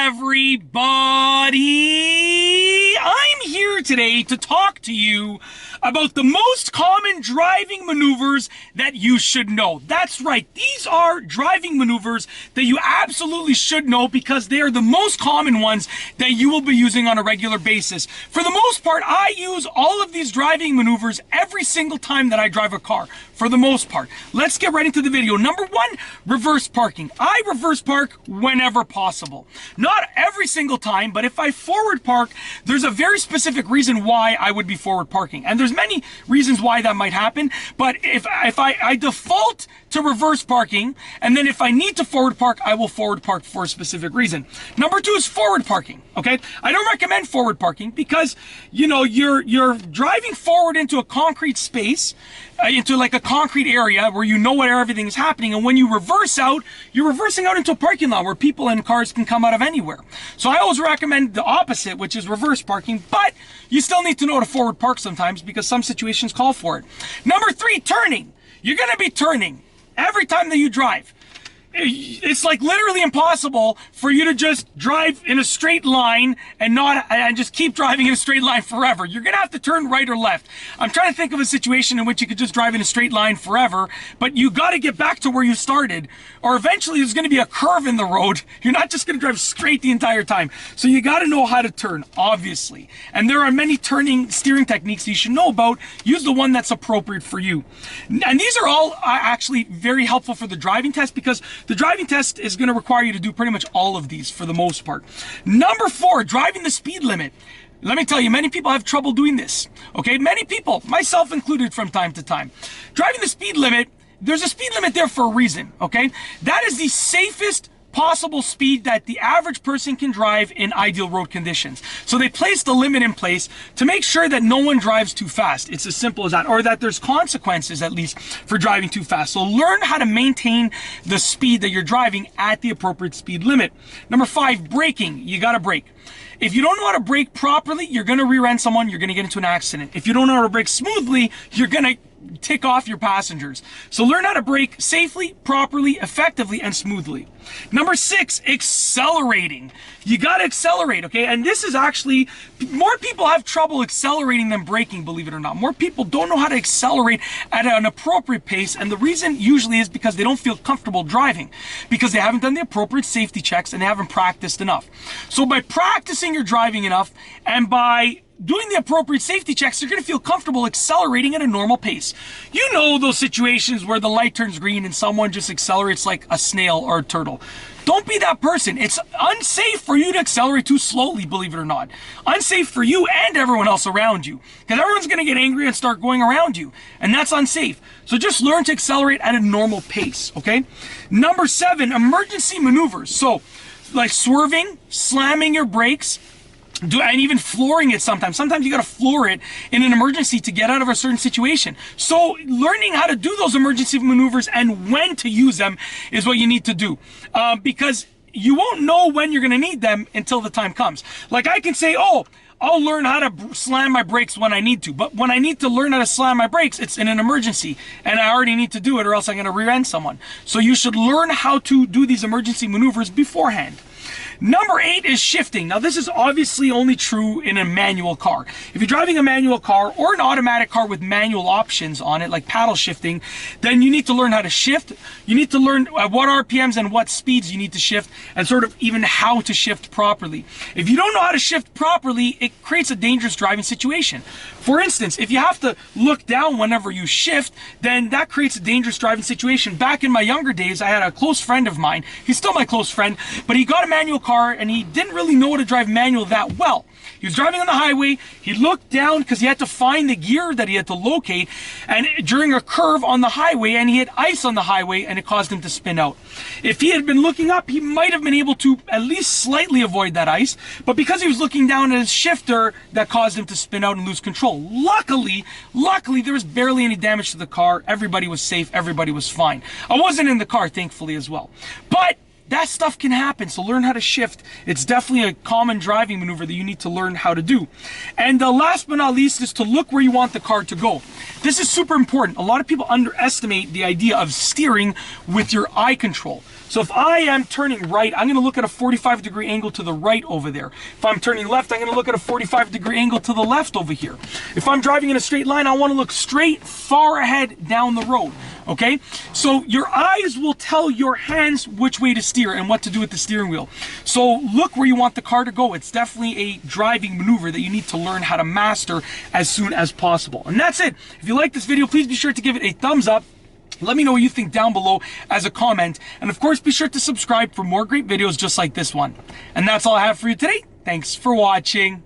everybody! I'm here today to talk to you about the most common driving maneuvers that you should know. That's right, these are driving maneuvers that you absolutely should know because they are the most common ones that you will be using on a regular basis. For the most part, I use all of these driving maneuvers every single time that I drive a car, for the most part. Let's get right into the video. Number one, reverse parking. I reverse park whenever possible. Not every single time, but if I forward park, there's a very specific reason why I would be forward parking. And there's many reasons why that might happen, but if I default to reverse parking, and then if I need to forward park, I will forward park for a specific reason. Number two is forward parking, okay? I don't recommend forward parking because, you know, you're driving forward into a concrete space, into like a concrete area where you know where everything is happening, and when you reverse out, you're reversing out into a parking lot where people and cars can come out of anywhere. So I always recommend the opposite, which is reverse parking, but you still need to know to forward park sometimes because some situations call for it. Number three, turning. You're gonna be turning every time that you drive. It's like literally impossible for you to just drive in a straight line and just keep driving in a straight line forever. You're gonna have to turn right or left. I'm trying to think of a situation in which you could just drive in a straight line forever, but you gotta get back to where you started, or eventually there's gonna be a curve in the road. You're not just gonna drive straight the entire time. So you gotta know how to turn, obviously. And there are many steering techniques you should know about. Use the one that's appropriate for you. And these are all actually very helpful for the driving test because the driving test is going to require you to do pretty much all of these for the most part. Number four, driving the speed limit. Let me tell you, many people have trouble doing this. Okay, many people, myself included from time to time. Driving the speed limit, there's a speed limit there for a reason, okay? That is the safest possible speed that the average person can drive in ideal road conditions. So they place the limit in place to make sure that no one drives too fast. It's as simple as that, or that there's consequences at least for driving too fast. So learn how to maintain the speed that you're driving at the appropriate speed limit. Number five, braking. You gotta brake. If you don't know how to brake properly, you're gonna rear end someone, you're gonna get into an accident. If you don't know how to brake smoothly, you're gonna tick off your passengers. So learn how to brake safely, properly, effectively, and smoothly. Number six, accelerating. You gotta accelerate, okay? And this is actually, more people have trouble accelerating than braking, believe it or not. More people don't know how to accelerate at an appropriate pace, and the reason usually is because they don't feel comfortable driving, because they haven't done the appropriate safety checks and they haven't practiced enough. So by practicing your driving enough and by doing the appropriate safety checks, you're going to feel comfortable accelerating at a normal pace. You know those situations where the light turns green and someone just accelerates like a snail or a turtle. Don't be that person. It's unsafe for you to accelerate too slowly, believe it or not. Unsafe for you and everyone else around you, because everyone's going to get angry and start going around you, and that's unsafe. So just learn to accelerate at a normal pace, okay? Number seven, emergency maneuvers. So like swerving, slamming your brakes, and even flooring it sometimes. Sometimes you got to floor it in an emergency to get out of a certain situation. So learning how to do those emergency maneuvers and when to use them is what you need to do. Because you won't know when you're going to need them until the time comes. Like I can say, oh, I'll learn how to slam my brakes when I need to. But when I need to learn how to slam my brakes, it's in an emergency. And I already need to do it or else I'm going to rear end someone. So you should learn how to do these emergency maneuvers beforehand. Number eight is shifting. Now this is obviously only true in a manual car. If you're driving a manual car or an automatic car with manual options on it, like paddle shifting, then you need to learn how to shift. You need to learn at what RPMs and what speeds you need to shift, and sort of even how to shift properly. If you don't know how to shift properly, it creates a dangerous driving situation. For instance, if you have to look down whenever you shift, then that creates a dangerous driving situation. Back in my younger days, I had a close friend of mine. He's still my close friend, but he got a manual car and he didn't really know how to drive manual that well. He was driving on the highway, he looked down because he had to find the gear that he had to locate, and during a curve on the highway, and he had ice on the highway, and it caused him to spin out. If he had been looking up, he might have been able to at least slightly avoid that ice, but because he was looking down at his shifter, that caused him to spin out and lose control. Luckily, there was barely any damage to the car. Everybody was safe, everybody was fine. I wasn't in the car, thankfully, as well. But that stuff can happen, so learn how to shift. It's definitely a common driving maneuver that you need to learn how to do. And last but not least is to look where you want the car to go. This is super important. A lot of people underestimate the idea of steering with your eye control. So if I am turning right, I'm going to look at a 45-degree angle to the right over there. If I'm turning left, I'm going to look at a 45-degree angle to the left over here. If I'm driving in a straight line, I want to look straight, far ahead down the road. Okay? So your eyes will tell your hands which way to steer and what to do with the steering wheel. So look where you want the car to go. It's definitely a driving maneuver that you need to learn how to master as soon as possible. And that's it. If you like this video, please be sure to give it a thumbs up. Let me know what you think down below as a comment. And of course, be sure to subscribe for more great videos just like this one. And that's all I have for you today. Thanks for watching.